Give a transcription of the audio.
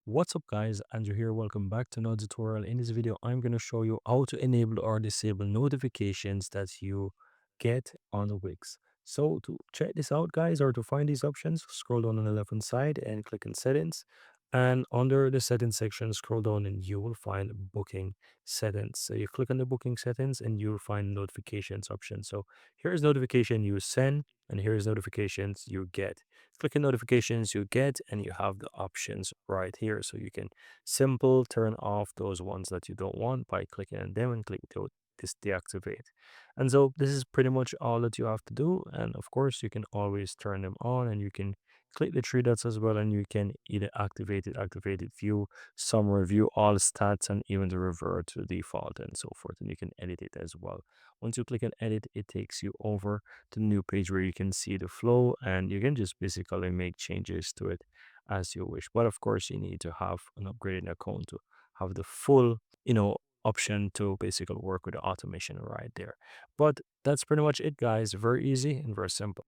What's up guys, Andrew here. Welcome back to another tutorial. In this video I'm going to show you how to enable or disable notifications that you get on the Wix. So to check this out guys, or to find these options, scroll down on the left hand side and click on settings, and under the settings section scroll down and you will find booking settings. So you click on the booking settings and you'll find notifications option. So here's notification you send and here's notifications you get. Click on notifications you get and you have the options right here, so you can simple turn off those ones that you don't want by clicking on them and click to this deactivate. And so this is pretty much all that you have to do, and of course you can always turn them on, and you can click the three dots as well and you can either activate it, view summary, view all stats, and even to revert to default and so forth, and you can edit it as well. Once you click on edit, it takes you over to the new page where you can see the flow and you can just basically make changes to it as you wish. But of course, you need to have an upgraded account to have the full, option to basically work with the automation right there. But that's pretty much it, guys. Very easy and very simple.